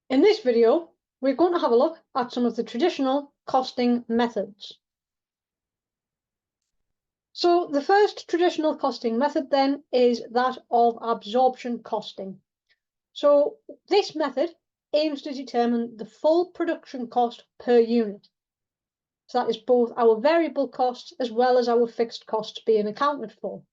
In this video, we're going to have a look at some of the traditional costing methods. So the first traditional costing method then is that of absorption costing. So this method aims to determine the full production cost per unit. So that is both our variable costs as well as our fixed costs being accounted for.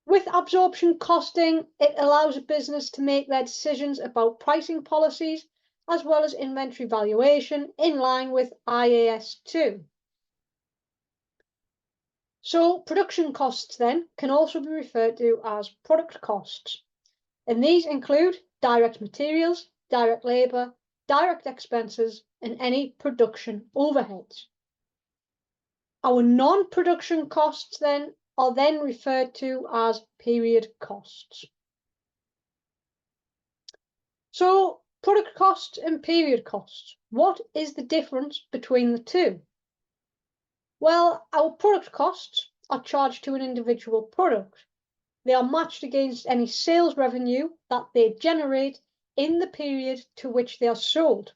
With absorption costing, it allows a business to make their decisions about pricing policies as well as inventory valuation in line with IAS 2. So production costs then can also be referred to as product costs. And these include direct materials, direct labour, direct expenses, and any production overheads. Our non-production costs then are then referred to as period costs. So product costs and period costs, what is the difference between the two? Well, our product costs are charged to an individual product. They are matched against any sales revenue that they generate in the period to which they are sold,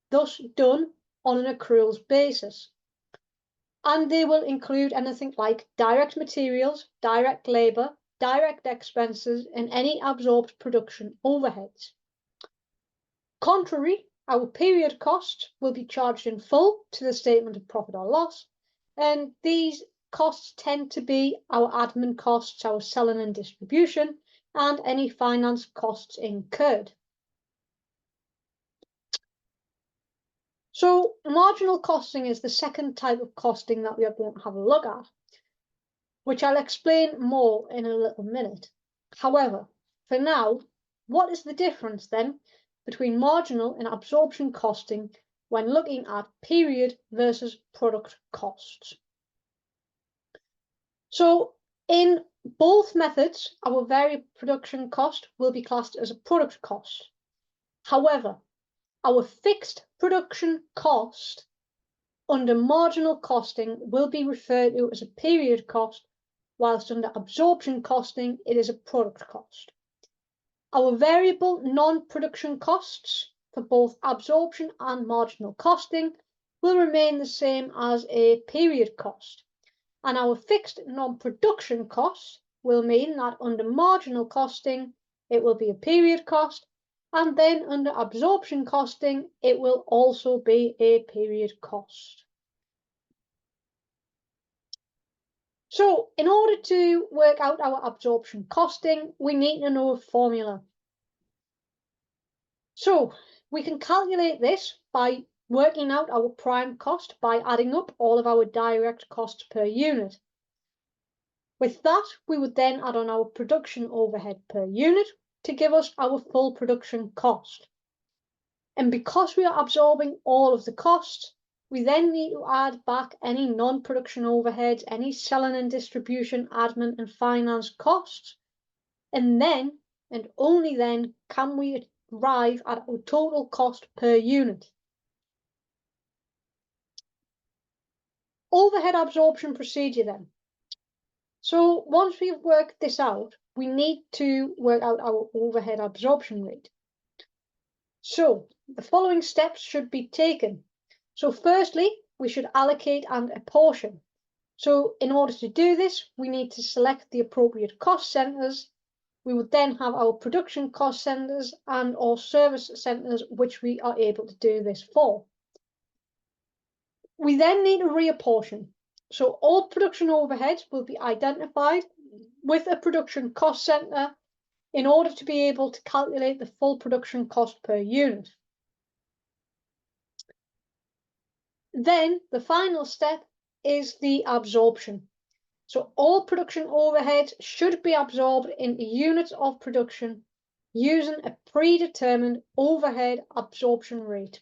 thus done on an accruals basis. And they will include anything like direct materials, direct labour, direct expenses, and any absorbed production overheads. Contrary, our period costs will be charged in full to the statement of profit or loss, and these costs tend to be our admin costs, our selling and distribution, and any finance costs incurred. So marginal costing is the second type of costing that we are going to have a look at, which I'll explain more in a little minute. However, for now, what is the difference then between marginal and absorption costing when looking at period versus product costs? So in both methods, our variable production cost will be classed as a product cost. However, our fixed production cost under marginal costing will be referred to as a period cost, whilst under absorption costing, it is a product cost. Our variable non-production costs for both absorption and marginal costing will remain the same as a period cost. And our fixed non-production costs will mean that under marginal costing, it will be a period cost, and then under absorption costing, it will also be a period cost. So in order to work out our absorption costing, we need to know a formula. So we can calculate this by working out our prime cost by adding up all of our direct costs per unit. With that, we would then add on our production overhead per unit to give us our full production cost. And because we are absorbing all of the costs, we then need to add back any non-production overheads, any selling and distribution, admin and finance costs. And then, and only then, can we arrive at our total cost per unit. Overhead absorption procedure then. So once we've worked this out, we need to work out our overhead absorption rate. So the following steps should be taken. So firstly, we should allocate and apportion. So in order to do this, we need to select the appropriate cost centres. We would then have our production cost centres and our service centres, which we are able to do this for. We then need to reapportion. So all production overheads will be identified with a production cost centre in order to be able to calculate the full production cost per unit. Then the final step is the absorption. So all production overheads should be absorbed into units of production using a predetermined overhead absorption rate.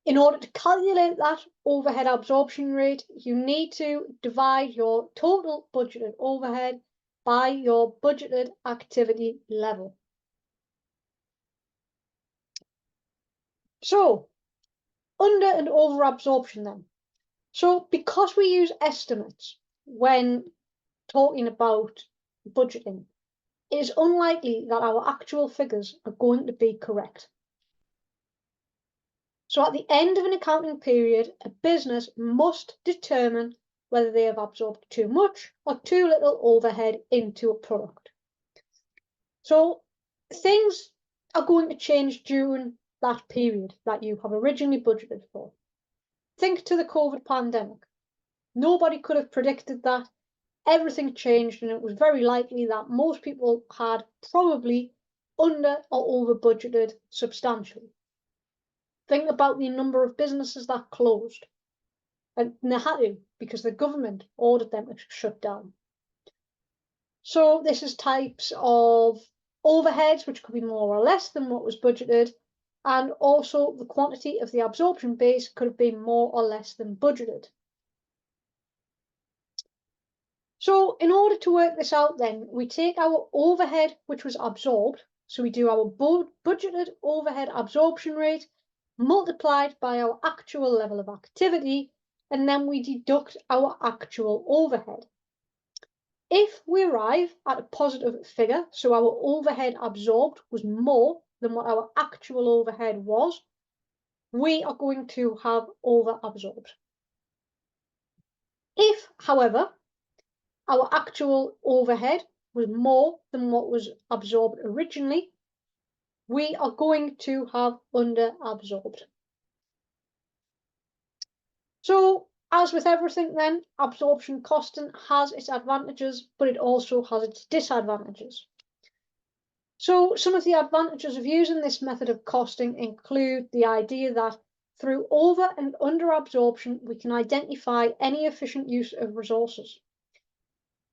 In order to calculate that overhead absorption rate, you need to divide your total budgeted overhead by your budgeted activity level. So, under and over absorption then. So, because we use estimates when talking about budgeting, it is unlikely that our actual figures are going to be correct. So at the end of an accounting period, a business must determine whether they have absorbed too much or too little overhead into a product. So things are going to change during that period that you have originally budgeted for. Think to the COVID pandemic. Nobody could have predicted that. Everything changed, and it was very likely that most people had probably under or over budgeted substantially. Think about the number of businesses that closed, and they had to because the government ordered them to shut down. So this is types of overheads, which could be more or less than what was budgeted, and also the quantity of the absorption base could have been more or less than budgeted. So in order to work this out then, we take our overhead, which was absorbed, so we do our budgeted overhead absorption rate multiplied by our actual level of activity, and then we deduct our actual overhead. If we arrive at a positive figure, so our overhead absorbed was more than what our actual overhead was, we are going to have over-absorbed. If, however, our actual overhead was more than what was absorbed originally, we are going to have under-absorbed. So, as with everything then, absorption costing has its advantages, but it also has its disadvantages. So some of the advantages of using this method of costing include the idea that through over and under absorption, we can identify any efficient use of resources.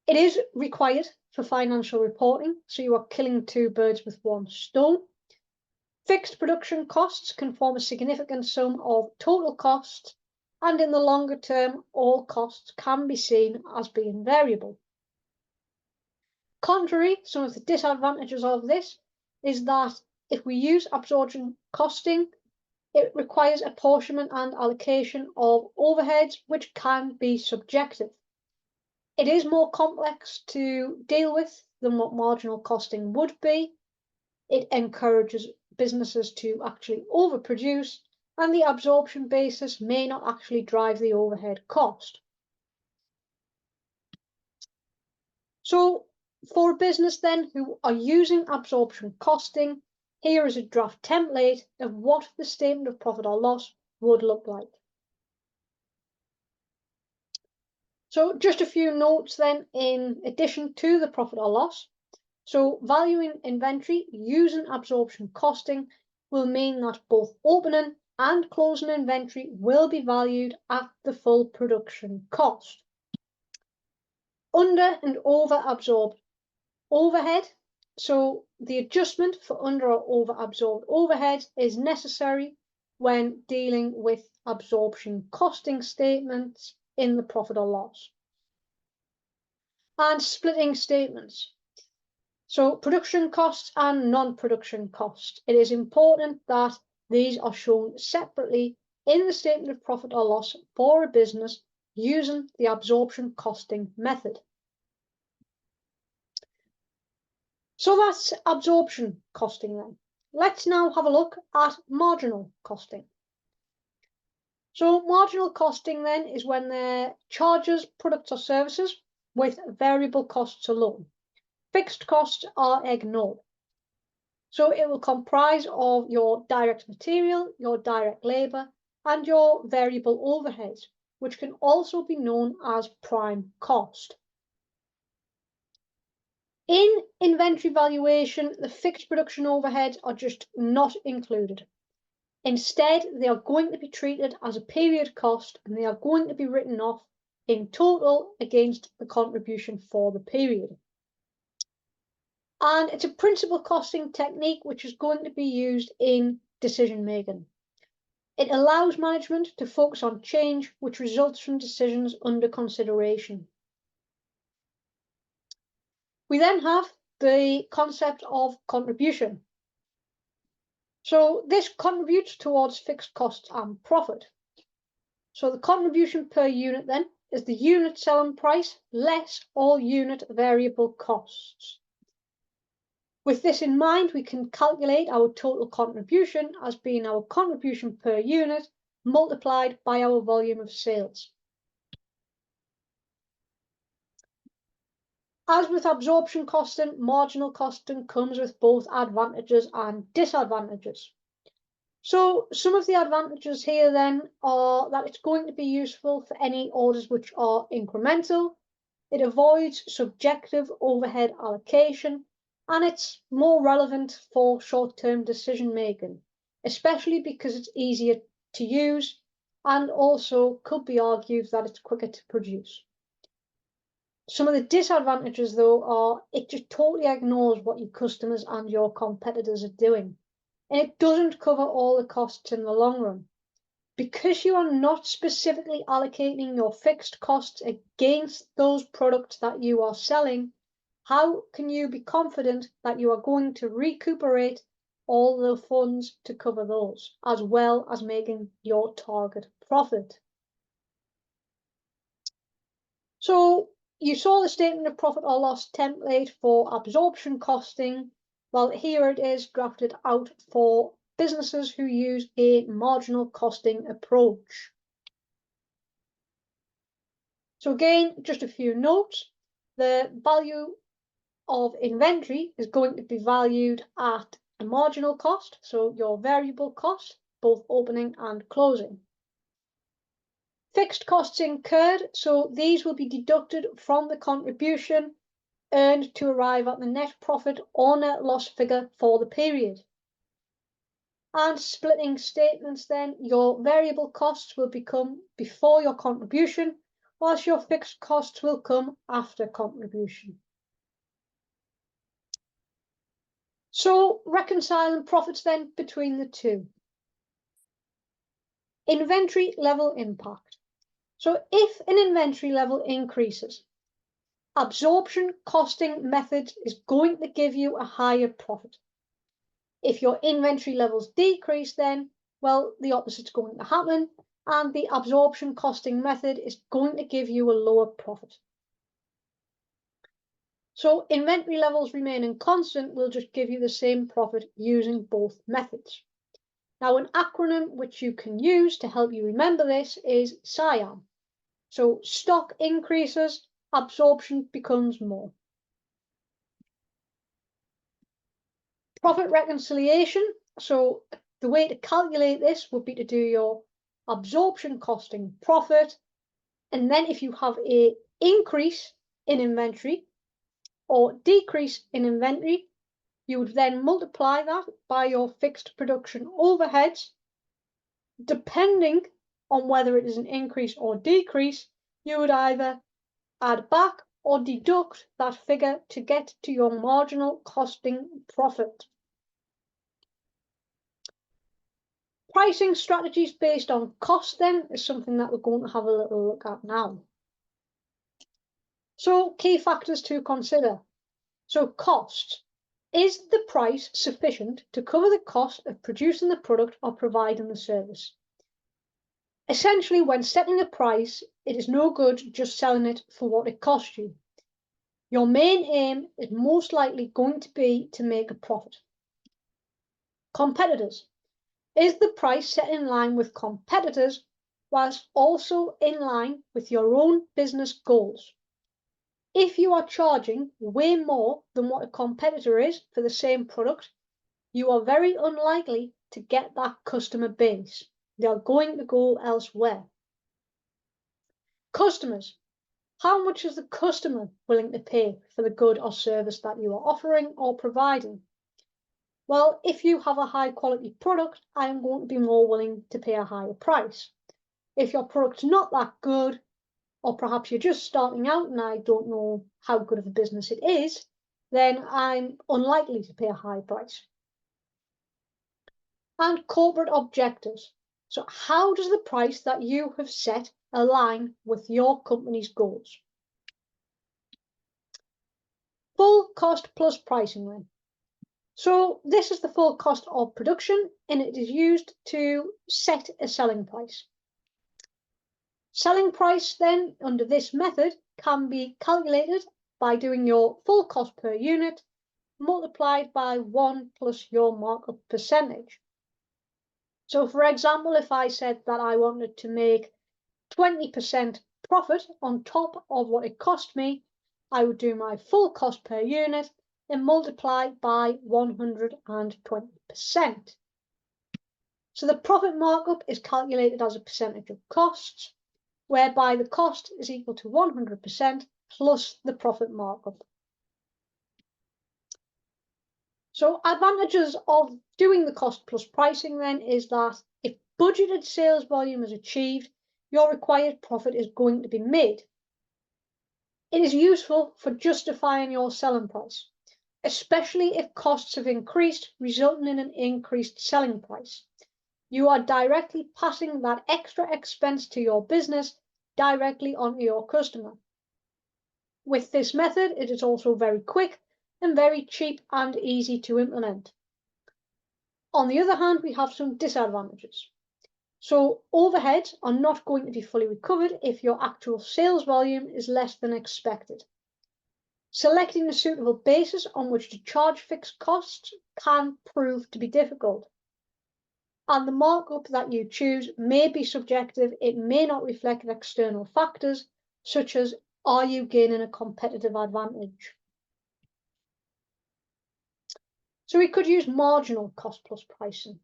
It is required for financial reporting, so you are killing two birds with one stone. Fixed production costs can form a significant sum of total costs, and in the longer term, all costs can be seen as being variable. Contrary, some of the disadvantages of this is that if we use absorption costing, it requires apportionment and allocation of overheads, which can be subjective. It is more complex to deal with than what marginal costing would be. It encourages businesses to actually overproduce, and the absorption basis may not actually drive the overhead cost. So for a business then who are using absorption costing, here is a draft template of what the statement of profit or loss would look like. So just a few notes then in addition to the profit or loss. So valuing inventory using absorption costing will mean that both opening and closing inventory will be valued at the full production cost. Under and over absorbed overhead. So the adjustment for under or over absorbed overhead is necessary when dealing with absorption costing statements in the profit or loss. And splitting statements. So production costs and non-production costs. It is important that these are shown separately in the statement of profit or loss for a business using the absorption costing method. So that's absorption costing then. Let's now have a look at marginal costing. So marginal costing then is when the charges products or services with variable costs alone. Fixed costs are ignored. So it will comprise of your direct material, your direct labour, and your variable overheads, which can also be known as prime cost. In inventory valuation, the fixed production overheads are just not included. Instead, they are going to be treated as a period cost, and they are going to be written off in total against the contribution for the period. And it's a principal costing technique which is going to be used in decision making. It allows management to focus on change which results from decisions under consideration. We then have the concept of contribution. So this contributes towards fixed costs and profit. So the contribution per unit then is the unit selling price less all unit variable costs. With this in mind, we can calculate our total contribution as being our contribution per unit multiplied by our volume of sales. As with absorption costing, marginal costing comes with both advantages and disadvantages. So some of the advantages here then are that it's going to be useful for any orders which are incremental. It avoids subjective overhead allocation, and it's more relevant for short-term decision making, especially because it's easier to use and also could be argued that it's quicker to produce. Some of the disadvantages, though, are it just totally ignores what your customers and your competitors are doing, and it doesn't cover all the costs in the long run. Because you are not specifically allocating your fixed costs against those products that you are selling, how can you be confident that you are going to recuperate all the funds to cover those, as well as making your target profit? So you saw the statement of profit or loss template for absorption costing. Well, here it is drafted out for businesses who use a marginal costing approach. So again, just a few notes. The value of inventory is going to be valued at a marginal cost, so your variable cost, both opening and closing. Fixed costs incurred, so these will be deducted from the contribution earned to arrive at the net profit or net loss figure for the period. And splitting statements then, your variable costs will become before your contribution, whilst your fixed costs will come after contribution. So reconciling profits then between the two. Inventory level impact. So if an inventory level increases, absorption costing method is going to give you a higher profit. If your inventory levels decrease, then, well, the opposite's going to happen, and the absorption costing method is going to give you a lower profit. So inventory levels remaining constant will just give you the same profit using both methods. Now, an acronym which you can use to help you remember this is SIAM. So stock increases, absorption becomes more. Profit reconciliation. So the way to calculate this would be to do your absorption costing profit, and then if you have an increase in inventory or decrease in inventory, you would then multiply that by your fixed production overheads. Depending on whether it is an increase or decrease, you would either add back or deduct that figure to get to your marginal costing profit. Pricing strategies based on cost then is something that we're going to have a little look at now. So key factors to consider. So cost. Is the price sufficient to cover the cost of producing the product or providing the service? Essentially, when setting a price, it is no good just selling it for what it costs you. Your main aim is most likely going to be to make a profit. Competitors. Is the price set in line with competitors whilst also in line with your own business goals? If you are charging way more than what a competitor is for the same product, you are very unlikely to get that customer base. They are going to go elsewhere. Customers. How much is the customer willing to pay for the good or service that you are offering or providing? Well, if you have a high quality product, I am going to be more willing to pay a higher price. If your product's not that good, or perhaps you're just starting out and I don't know how good of a business it is, then I'm unlikely to pay a high price. And corporate objectives. So how does the price that you have set align with your company's goals? Full cost plus pricing then. So this is the full cost of production and it is used to set a selling price. Selling price then under this method can be calculated by doing your full cost per unit multiplied by 1 plus your markup percentage. So for example, if I said that I wanted to make 20% profit on top of what it cost me, I would do my full cost per unit and multiply by 120%. So the profit markup is calculated as a percentage of costs, whereby the cost is equal to 100% plus the profit markup. So advantages of doing the cost plus pricing then is that if budgeted sales volume is achieved, your required profit is going to be made. It is useful for justifying your selling price, especially if costs have increased, resulting in an increased selling price. You are directly passing that extra expense to your business directly onto your customer. With this method, it is also very quick and very cheap and easy to implement. On the other hand, we have some disadvantages. So overheads are not going to be fully recovered if your actual sales volume is less than expected. Selecting a suitable basis on which to charge fixed costs can prove to be difficult. And the markup that you choose may be subjective. It may not reflect external factors, such as, are you gaining a competitive advantage? So we could use marginal cost plus pricing.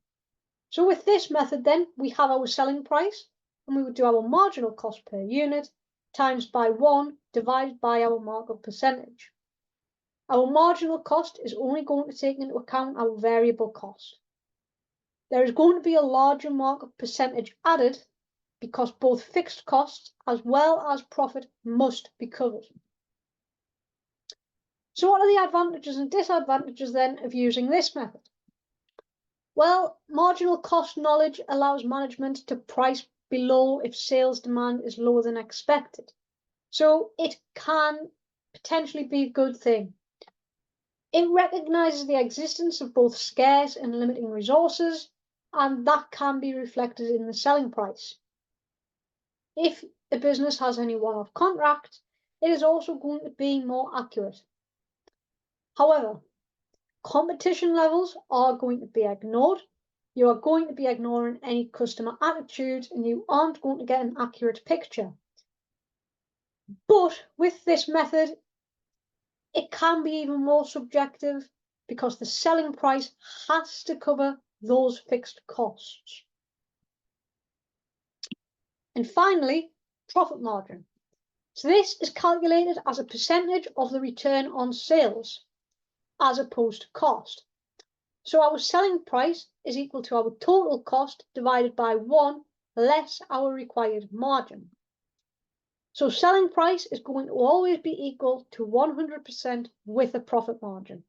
So with this method then, we have our selling price, and we would do our marginal cost per unit times by 1 divided by our markup percentage. Our marginal cost is only going to take into account our variable cost. There is going to be a larger markup percentage added because both fixed costs as well as profit must be covered. So what are the advantages and disadvantages then of using this method? Well, marginal cost knowledge allows management to price below if sales demand is lower than expected. So it can potentially be a good thing. It recognizes the existence of both scarce and limiting resources, and that can be reflected in the selling price. If a business has any one-off contract, it is also going to be more accurate. However, competition levels are going to be ignored. You are going to be ignoring any customer attitudes, and you aren't going to get an accurate picture. But with this method, it can be even more subjective because the selling price has to cover those fixed costs. And finally, profit margin. So this is calculated as a percentage of the return on sales as opposed to cost. So our selling price is equal to our total cost divided by 1 less our required margin. So selling price is going to always be equal to 100% with a profit margin.